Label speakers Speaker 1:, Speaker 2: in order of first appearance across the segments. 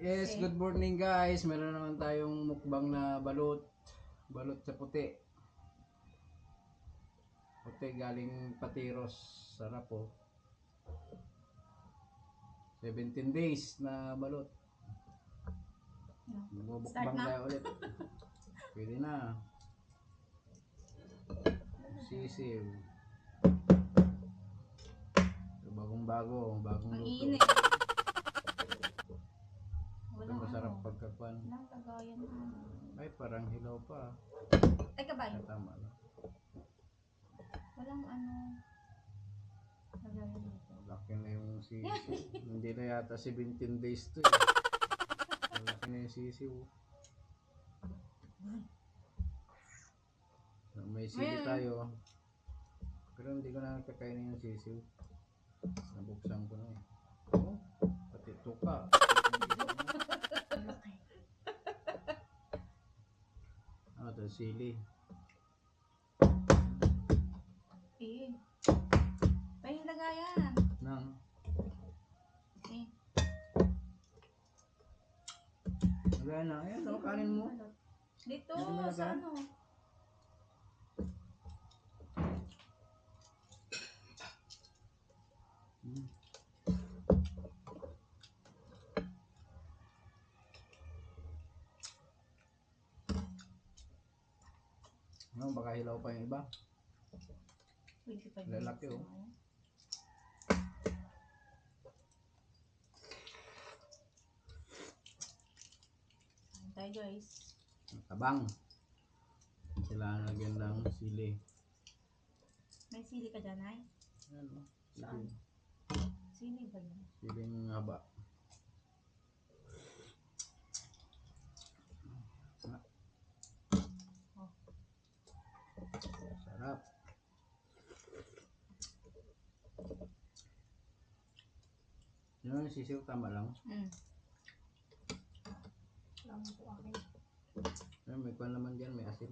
Speaker 1: Yes, good morning guys. Meron naman tayong mukbang na balot. Balot sa puti. Puti galing Patiros. Sarap po. 17 days na balot. Bumukbang tayo ulit. Pwede na. Sisiw. Bagong luto.
Speaker 2: Init.
Speaker 1: Ito masarap pagkakuan. Ay, parang hilaw pa.
Speaker 2: Ay, kabay.
Speaker 1: Tama na.
Speaker 2: Walang lagayan dito.
Speaker 1: Laki na yung sisiw. Hindi na yata 17 days to eh. Laki na yung sisiw. May sili tayo. Pero hindi ko na kakainin yung sisiw. Nabuksan ko na eh. Oh, pati tuka. Ito sili.
Speaker 2: May lagayan.
Speaker 1: Nang. Lagayan na. Ayan, kanin mo.
Speaker 2: Dito, sa ano?
Speaker 1: No, baka hilaw pa yung iba. Lalaki oh.
Speaker 2: Tayo guys.
Speaker 1: Tabang. Kailangan lagyan ng sili.
Speaker 2: May sili ka dyan, ay?
Speaker 1: Ano?
Speaker 2: Saan? Sili ba yun?
Speaker 1: Siling haba. Sarap. Yung sisiw tama lang.
Speaker 2: Lang po akin.
Speaker 1: May kwan naman dyan, may asin.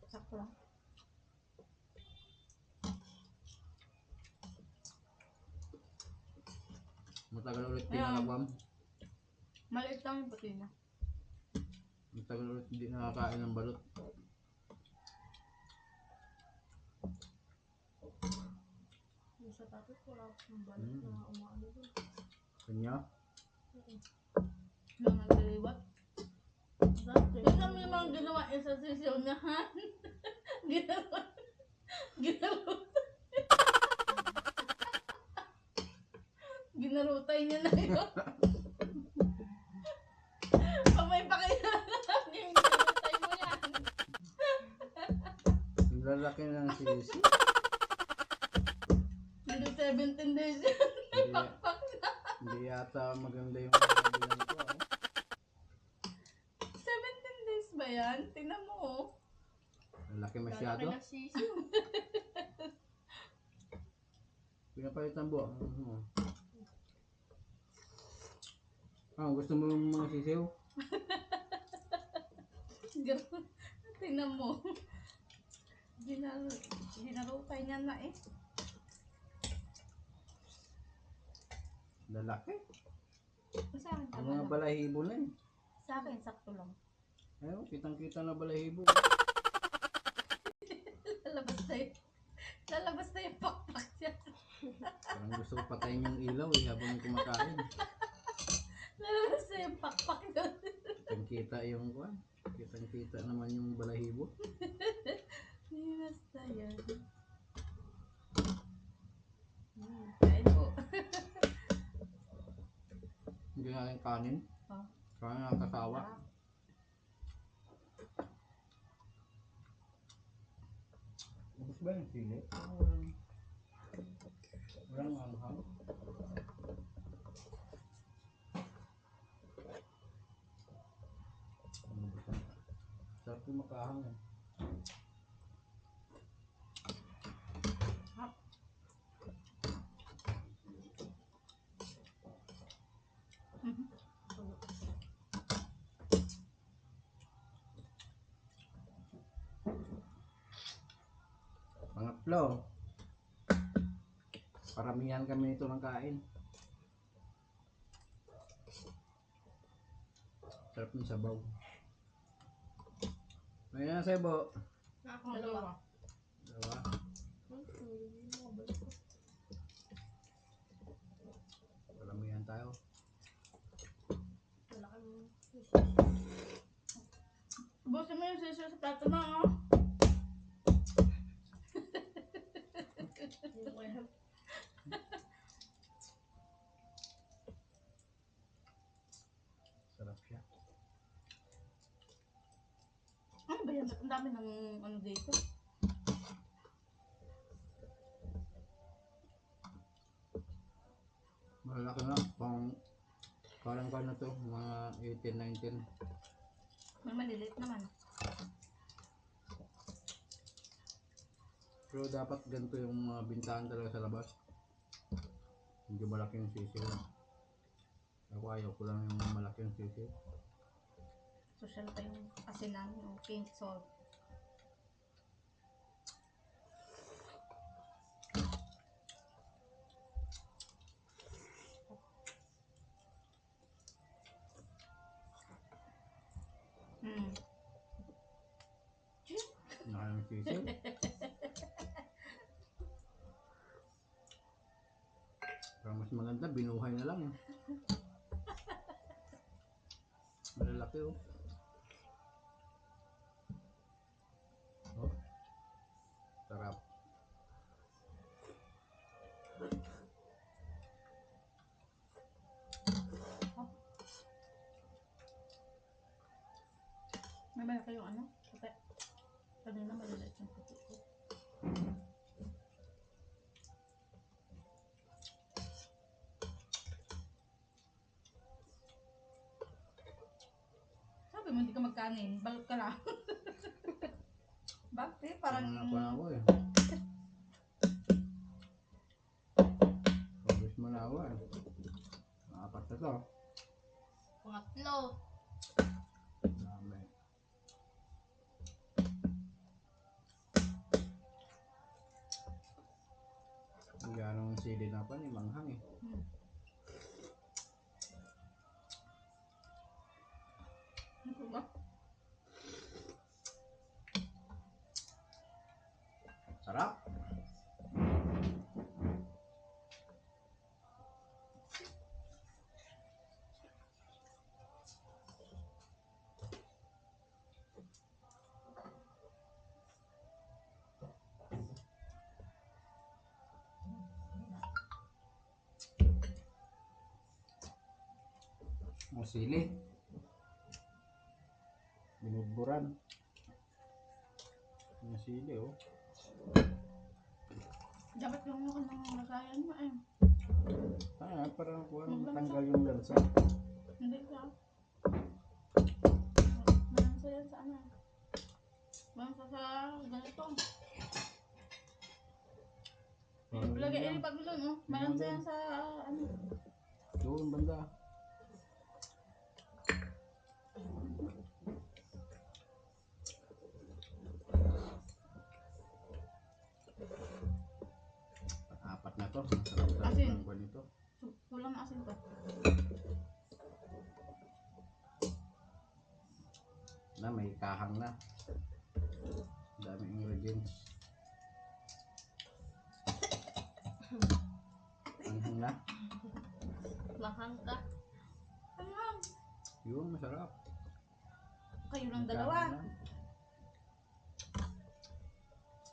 Speaker 2: Sakto lang.
Speaker 1: Matagal ulit pinakakwam.
Speaker 2: Maliit lang yung patina.
Speaker 1: Matagal ulit hindi nakakain ng balot.
Speaker 2: Yung sa tapos wala akong balot na umaano doon.
Speaker 1: Kanya?
Speaker 2: Nung nagliliwat. Tignan mo yung mga ginawa niya sa sisiw niya, ha? Ginarutay niya na yun. Pag may pakilala yung ginarutay mo yan.
Speaker 1: Ang lalaki ng sisiw.
Speaker 2: Hindi 17 days yan. Pakpak na.
Speaker 1: Hindi yata maganda yung bilang ko.
Speaker 2: 17 days ba yan? Tingnan mo, oh.
Speaker 1: Lalaki masyado.
Speaker 2: Lalaki na sisiw.
Speaker 1: Pinapalitan mo. Gusto mo yung mga sisiw?
Speaker 2: Tingnan mo. Ginarupay niya na eh.
Speaker 1: Lalaki.
Speaker 2: Sa akin
Speaker 1: Yung
Speaker 2: tama
Speaker 1: mga
Speaker 2: lang.
Speaker 1: balahibo na eh.
Speaker 2: Sa akin sakto lang.
Speaker 1: Ayun, kitang-kita na balahibo.
Speaker 2: Lalabas na yung pakpak niya.
Speaker 1: Parang gusto ko patayin yung ilaw eh habang kumakain.
Speaker 2: Lalabas na yung pakpak niya.
Speaker 1: Kitang-kita yung kwan. Kitang-kita naman yung balahibo.
Speaker 2: Basta yan. Kain po.
Speaker 1: Hindi na yung kanin. Kanin na kasawa. Ubus ba yung sili? Walang anghang. Sarap yung makahang eh. Pangatlo. Paramihan kami nito ng kain. Sarap ng sabaw. May na sa ibo.
Speaker 2: Dalawa.
Speaker 1: Diba? Palamihan tayo.
Speaker 2: Busin mo yung sisyo sa plato mo, oh.
Speaker 1: Sarap siya.
Speaker 2: Ano ba yan? Ang dami ng ano dito.
Speaker 1: Malaki na. Parang kano na to. Mga 18, 19.
Speaker 2: May maliliit naman.
Speaker 1: Pero dapat ganito yung mga bintahan talaga sa labas. Hindi malaki yung sisiw. Ako ayaw ko lang yung malaki yung sisiw.
Speaker 2: Social pa yung asinan, yung pink salt. Mm.
Speaker 1: Naka yung sisiw. Parang mas maganda, binuhay na lang. Malalaki oh. Oh. Sarap.
Speaker 2: May malaki yung ano? Puti. Kanina maliliit yung puti ko. Sabi mo hindi ka magkanin, balot ka lang. Bakit? Parang...
Speaker 1: Ako eh. Pagis mo na ako eh. Apat na to.
Speaker 2: Pangatlo.
Speaker 1: Dami. Ang ganong sili na pa ni manghang eh.
Speaker 2: Ano ba?
Speaker 1: Sarap. O sili. Binudburan. Yung sili oh.
Speaker 2: Dapat yung ano ka ng lagayan mo eh.
Speaker 1: Parang matanggal yung lansa.
Speaker 2: Hindi ka. Malansa yan sa ano. Malansa sa ganito. Lagay ilipag mo doon, oh. Malansa yan sa ano.
Speaker 1: Doon banda. Apat na to. Masarap
Speaker 2: Asin.
Speaker 1: ng ganito.
Speaker 2: Kulang na asin to.
Speaker 1: Na may kahang na. Daming ingredients. Anghang na.
Speaker 2: Mahang ka. Ano?
Speaker 1: Yun, masarap.
Speaker 2: Kayo ng
Speaker 1: May
Speaker 2: dalawa.
Speaker 1: kahang na.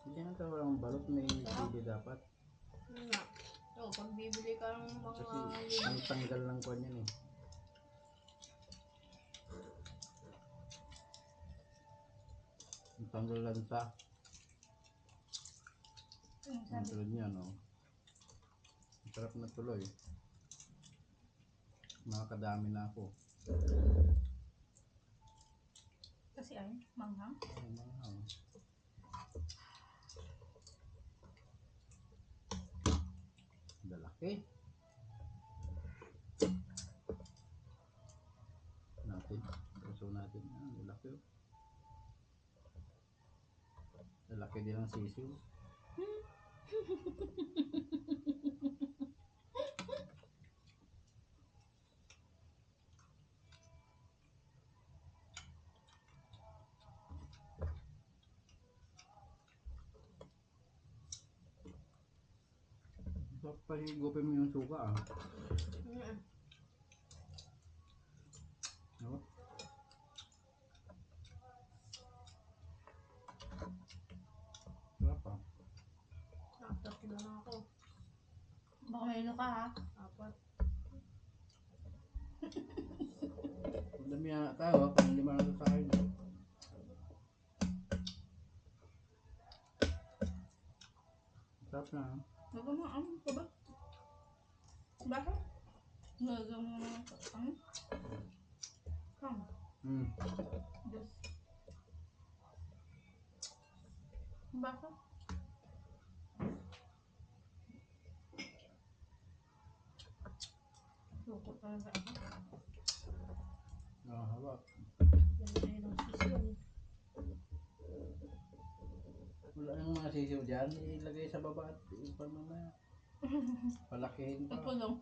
Speaker 1: Hindi na ito walang balot, may sili dapat.
Speaker 2: Nga. Oo, pag bibili ka ng mga...
Speaker 1: Kasi ang tanggal ng kwan yan eh. Ang tanggal lansa. Ang tulad niya no. Masarap na tuloy. Makakadami na ako.
Speaker 2: Kasi ay, manghang.
Speaker 1: Ay, manghang. Dalaki. Natin. Puso natin. Dalaki. Dalaki din ang sisiw. Tapos pahigupin mo yung suka ah. No? Sarap ah.
Speaker 2: Tatlo na ako.
Speaker 3: Baka may ilo ka ha.
Speaker 2: Apat.
Speaker 1: Kung dami na tayo, pang lima na sa akin. Sarap na ah.
Speaker 3: Nagamaan ka ba? Bakit? Nagamaan ka. Ano? Kam. Diyos. Bakit? Suko talaga ako.
Speaker 1: Nakahawak.
Speaker 2: Yan na yun ang sisyon.
Speaker 1: Wala yung mga sisiw dyan, ilagay sa baba at ipan mo na. Palakihin pa.
Speaker 3: Pagpulong.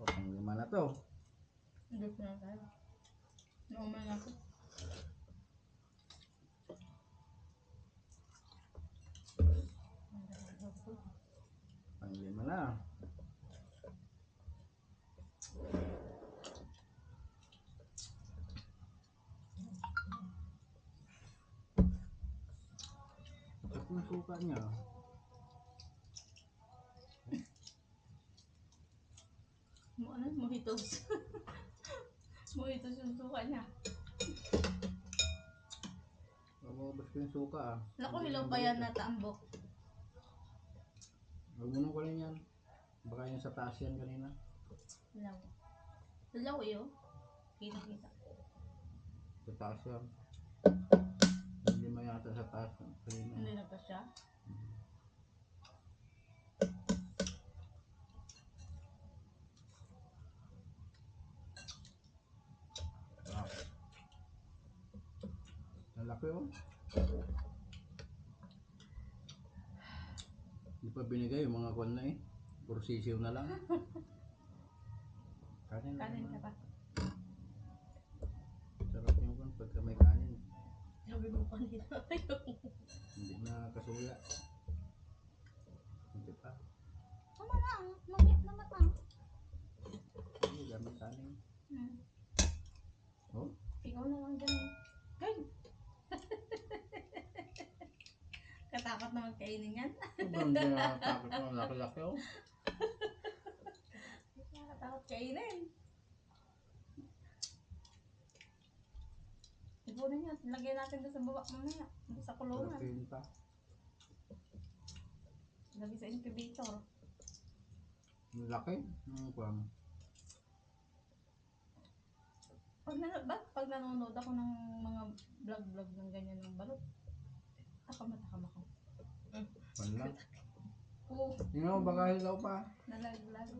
Speaker 1: O, pang lima na to.
Speaker 3: Diyos na tayo. Nauman ako.
Speaker 1: Pang lima na. Sarap ng suka niya.
Speaker 3: Ano? Mojitos. Mojitos yung suka niya.
Speaker 1: Mababas ko yung suka ah.
Speaker 3: Naku,
Speaker 1: Hindi
Speaker 3: hilaw
Speaker 1: na
Speaker 3: pa yan
Speaker 1: balik,
Speaker 3: na tambok.
Speaker 1: Huwag mo nang kunin yan. Baka yung sa taas yan kanina.
Speaker 3: Hilaw. Hilaw iyo. Kita-kita.
Speaker 1: Sa taas yan. Hindi mo yata sa taas kanina.
Speaker 3: Hindi na pa siya.
Speaker 1: Ah. Ang laki oh. Hindi pa binigay yung mga kwan na eh. Puro sisiw na lang. Kanin lang
Speaker 3: Kanin ka
Speaker 1: naman.
Speaker 3: pa.
Speaker 1: Sarap yung kwan pagka may kanin.
Speaker 2: Sabi mo kanina.
Speaker 1: Hindi na kasuya. Hindi pa.
Speaker 3: Mamaya. Mamaya naman ah.
Speaker 1: Hindi, gamit kanin. Oh?
Speaker 3: Ikaw na lang dyan eh. Kay! Katakot naman kainin yan.
Speaker 1: Sobrang takot mo. Laki-laki oh.
Speaker 3: Nakakatakot kainin. Ipunin niya. Lagyan natin doon sa baba mamaya. Doon sa kulungan.
Speaker 1: Palakihin pa.
Speaker 3: Lagyan sa incubator.
Speaker 1: Ang laki. Ang kwan.
Speaker 3: Pag nanonood ako ng mga vlog ng ganyan ng balot, takam ako.
Speaker 1: Kwan lang.
Speaker 3: Oo,
Speaker 1: Tingnan mo baka hilaw pa.
Speaker 3: nalaglag.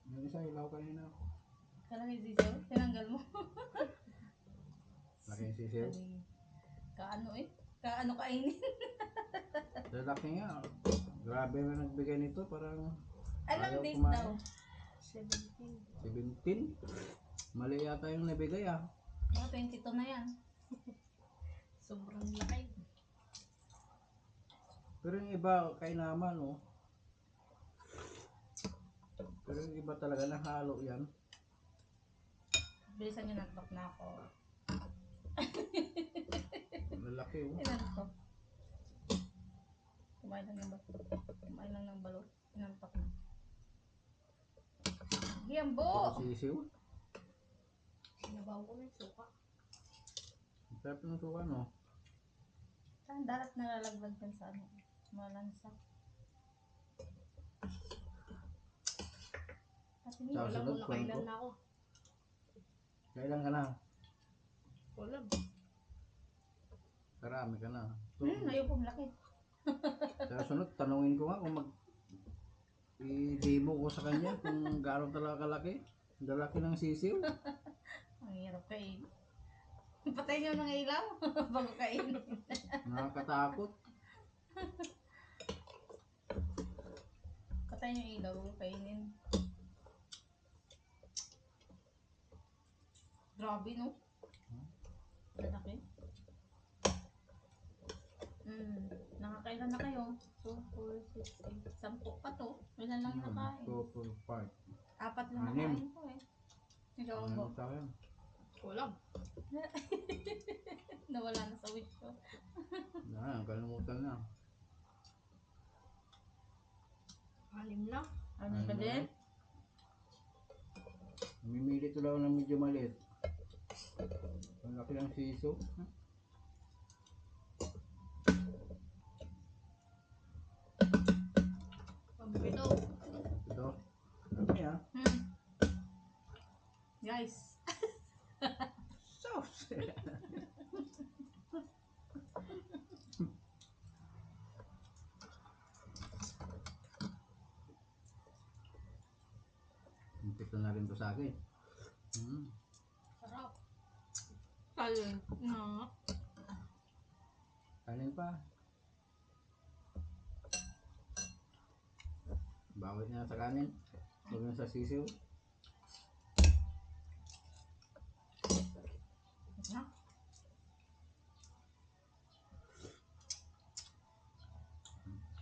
Speaker 1: Yung isa hilaw kanina.
Speaker 3: Kalagay sisiyo, tinanggal mo.
Speaker 1: Laki yung sisiw.
Speaker 3: Kaano eh? Kaano kainin?
Speaker 1: Lalaki nga. Grabe na nagbigay nito. Parang
Speaker 3: Anong
Speaker 1: ayaw
Speaker 3: date
Speaker 1: kumain.
Speaker 3: daw?
Speaker 2: 17.
Speaker 1: 17. Mali yata yung nabigay ah.
Speaker 3: Mga 22 na yan.
Speaker 2: Sobrang laki.
Speaker 1: Pero yung iba kainaman oh. Pero yung iba talaga nahalo yan.
Speaker 3: Bilisan nyo, nantok na ako.
Speaker 1: Lalaki oh.
Speaker 3: Inantok. Kumain lang ng balot. Inantok na. Giyambo!
Speaker 1: Pati sisiw.
Speaker 2: Sinabaw ko na yung suka.
Speaker 1: Ang sarap ng suka no.
Speaker 3: Saan darat nalalaglag kan sa ano? Malansa. Kasi
Speaker 1: Sa
Speaker 2: Alam
Speaker 1: sunod,
Speaker 2: mo na
Speaker 1: kwan
Speaker 2: kailan
Speaker 1: ko.
Speaker 2: na ako.
Speaker 1: Kailan ka na?
Speaker 2: Alam.
Speaker 1: Karami ka na.
Speaker 3: ayoko laki.
Speaker 1: Sa sunod, tanungin ko nga kung i-demo ko sa kanya kung gaano talaga kalaki. Ang lalaki ng sisiw.
Speaker 3: Ang hirap kain. Patay niyo ng ilaw bago kain.
Speaker 1: Nakakatakot.
Speaker 3: Patay niyo yung ilaw bago kainin. Grabe no? Lalaki. Nakakailan na kayo? 2, 4, 6, 8, 10 pa to. Ilan lang nakain?
Speaker 1: 2, 4, 5.
Speaker 3: 4 lang
Speaker 1: Anim.
Speaker 3: nakain ko eh. Ikaw
Speaker 1: Ano
Speaker 3: ba?
Speaker 1: tayo?
Speaker 2: Kulang.
Speaker 3: Nawala na sa wish ko.
Speaker 1: Kalimutan na.
Speaker 2: 6 lang.
Speaker 3: Ano ka din?
Speaker 1: Mamimili ko lang ng medyo maliit. Ang laki ng siso.
Speaker 2: Pabito.
Speaker 1: Ito. Dami ah.
Speaker 3: Guys.
Speaker 1: Sauce. Ito na rin to sa akin.
Speaker 2: Sarap.
Speaker 3: Kain. No.
Speaker 1: Kanin pa. Bawit na sa kanin. Huwag na sa sisiw.
Speaker 3: Ha?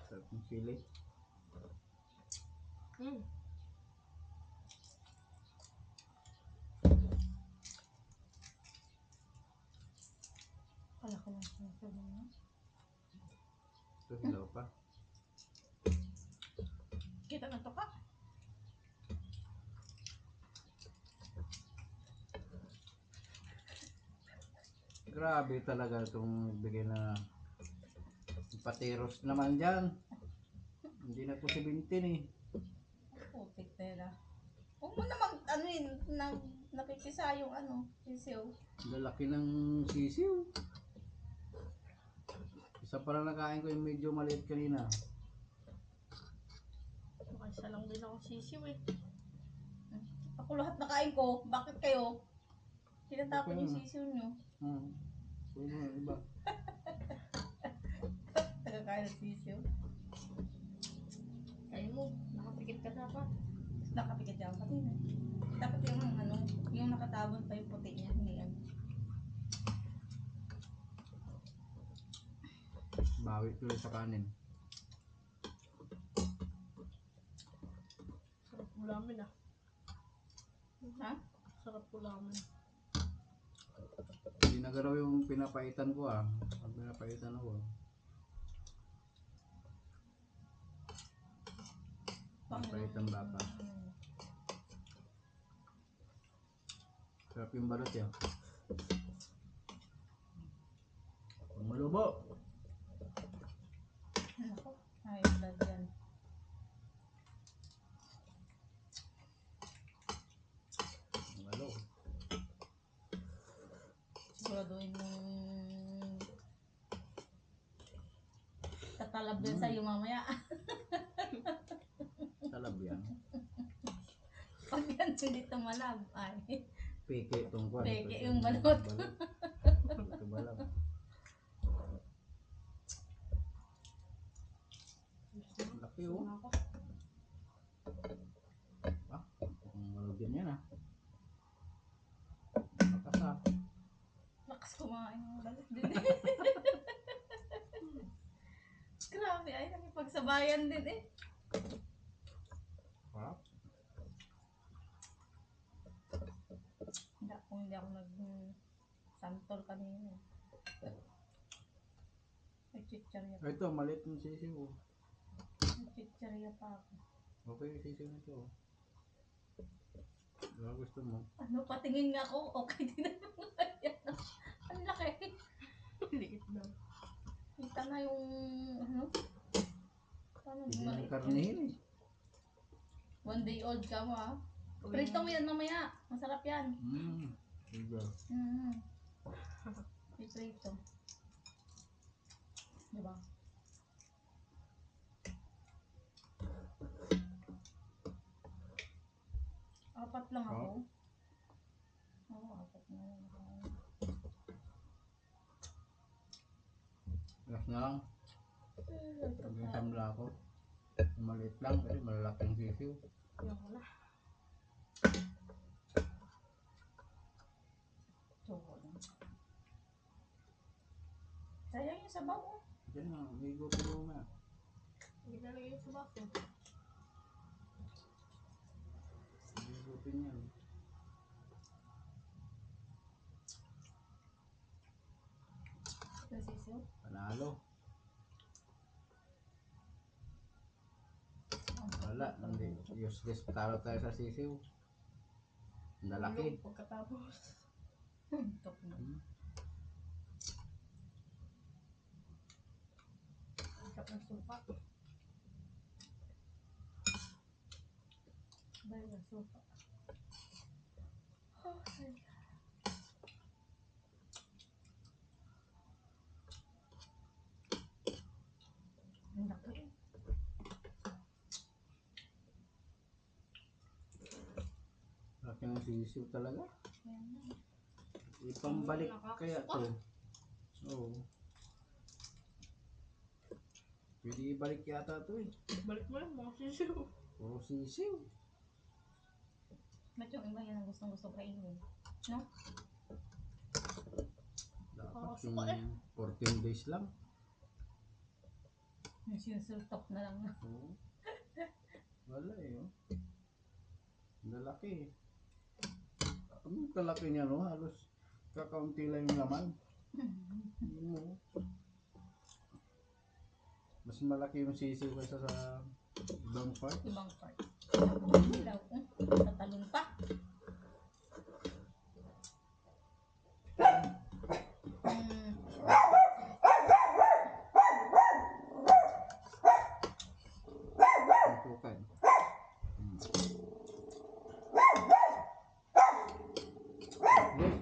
Speaker 1: Sarap ng sili.
Speaker 2: Mm.
Speaker 3: Kalaki lang siya sa mga.
Speaker 1: Ito hilaw pa.
Speaker 3: Kita na to ka.
Speaker 1: Grabe talaga itong bigay na patiros naman dyan. Hindi na po 17 eh.
Speaker 3: Putik na yun ah. Huwag mo namang ano yun, napipisa yung ano, sisiyo.
Speaker 1: Lalaki ng sisiw. Isa pa lang nakain ko yung medyo maliit kanina.
Speaker 2: Isa lang din ako sisiw eh.
Speaker 3: Ako lahat nakain ko, bakit kayo? Tinatapon yung sisiyo nyo.
Speaker 1: Pwede mo yung iba.
Speaker 3: Nagkakain ng sisiyo.
Speaker 2: Kain mo. Nakapikit ka dapat.
Speaker 3: Nakapikit yan pati na. Dapat yung ano, yung nakatabon pa yung puti niya, hindi ano.
Speaker 1: Bawi tuloy sa kanin.
Speaker 2: Sarap ulamin ah.
Speaker 3: Ha?
Speaker 2: Sarap ulamin.
Speaker 1: Hindi nagaraw yung pinapaitan ko ah. Pag pinapaitan ako. Pinapaitan baka. Sarap yung balot yan. Pag malubo.
Speaker 3: Ako, ayos lang yan.
Speaker 1: Malo.
Speaker 3: Siguraduhin mong tatalab din sa'yo mamaya.
Speaker 1: Talab yan.
Speaker 3: Pag yan hindi tumalab, ay.
Speaker 1: Peke itong kwan.
Speaker 3: Peke yung balot.
Speaker 1: Ito balot. Laki oh.
Speaker 2: Suna ako.
Speaker 1: Ang malugyan yan ah. Makas ah.
Speaker 3: Lakas kumain ng balot din. Grabe ay, nakipagsabayan din eh.
Speaker 1: Sarap.
Speaker 3: Kung hindi ako nag-santol kanina. Nag-chichirya pa.
Speaker 1: Ito maliit yung sisiw oh.
Speaker 3: Nag-chichirya pa ako.
Speaker 1: Okay yung sisiw nito oh. Ano gusto mo?
Speaker 3: Ano, patingin nga ako, okay din naman. Ang laki.
Speaker 2: Liit daw.
Speaker 3: Kita na yung, ano? Paano
Speaker 1: Hindi ng
Speaker 3: maliit
Speaker 1: karnihin
Speaker 3: yan?
Speaker 1: eh.
Speaker 3: 1 day old ka mo ah. Prito mo yan mamaya. Masarap yan.
Speaker 1: Diba?
Speaker 3: Prito. Diba? Apat lang ako. Oo, apat na lang ako.
Speaker 1: Last na lang.
Speaker 3: Ito
Speaker 1: Pag yung
Speaker 3: pa.
Speaker 1: samla ko. Maliit lang kasi malalaking sisiw.
Speaker 2: Ayoko na.
Speaker 3: Sayang yung sabaw oh.
Speaker 1: Yan na, higutin mo na.
Speaker 2: Hindi nalagay yung sa baso.
Speaker 1: Higutin yan.
Speaker 3: Ito sisiw.
Speaker 1: Panalo. Wala, hindi. Useless talo tayo sa sisiw. Ang lalaki.
Speaker 2: Pagkatapos.
Speaker 3: Tok na.
Speaker 2: Sarap ng supa. Dahil ng supa. Okay.
Speaker 3: Ang laki.
Speaker 1: Laki ng sisiw talaga.
Speaker 3: Ayan na.
Speaker 1: Ipambalik kaya to. Oo. Pwede ibalik yata to eh.
Speaker 2: Balik mo lang mga sisiw.
Speaker 1: Puro sisiw.
Speaker 3: Ba't yung iba yan ang gustong-gusto kainin? No?
Speaker 1: Dapat
Speaker 2: suka eh.
Speaker 1: yung 14 days lang.
Speaker 3: Yung sinusultok na lang.
Speaker 1: Oo. Wala eh. Oh. Ang lalaki eh. Ang kalaki niya no, halos kakaunti lang yung laman. Oo. Mas malaki yung sisiw kaysa sa ibang part.
Speaker 3: Ibang part. Ilaw. Tatalon pa.
Speaker 1: Tutukan. Okay.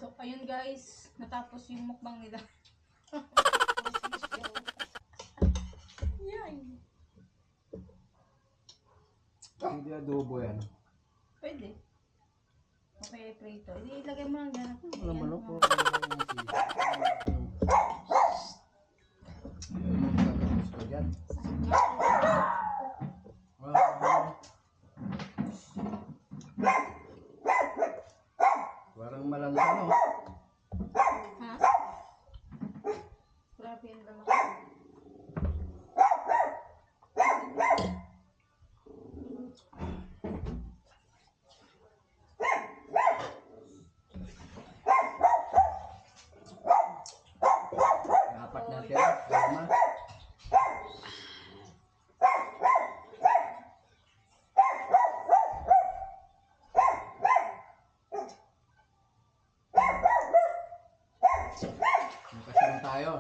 Speaker 3: So, ayun guys. Natapos yung mukbang nila. Yan.
Speaker 1: Hindi adobo yan.
Speaker 3: Pwede. Okay, prito. Hindi, ilagay mo lang dyan.
Speaker 1: Wala man ako. Gusto dyan. Parang malangsa no?
Speaker 3: Ha? Grabe yung lalaki.
Speaker 1: Apat na tira. Lima. Magkasama tayo.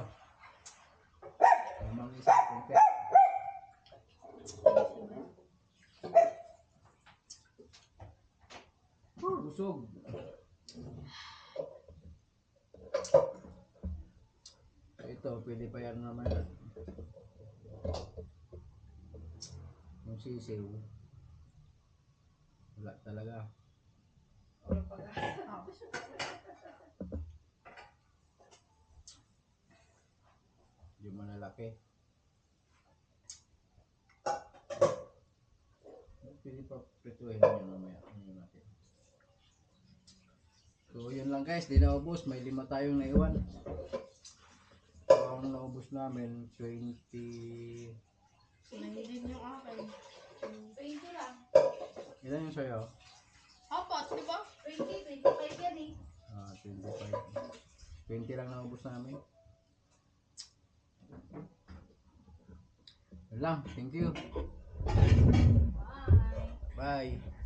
Speaker 1: Lamang isang kumpe. Busog. Ito, pwede pa yan naman. Yung sisiw. Wala talaga. Yung malalaki. Pwede pa prituhin nyo mamaya. Ano natin. So yun lang guys, di naubos. May 5 tayong naiwan. So ang naubos namin 20.
Speaker 2: Nahilin yung akin.
Speaker 3: 20 lang.
Speaker 1: Ilan yung sa'yo?
Speaker 2: Apat, di ba?
Speaker 3: 20, 25 yan eh.
Speaker 1: 25. 20 lang naubos namin. Yun lang. Thank you.
Speaker 3: Bye.
Speaker 1: Bye.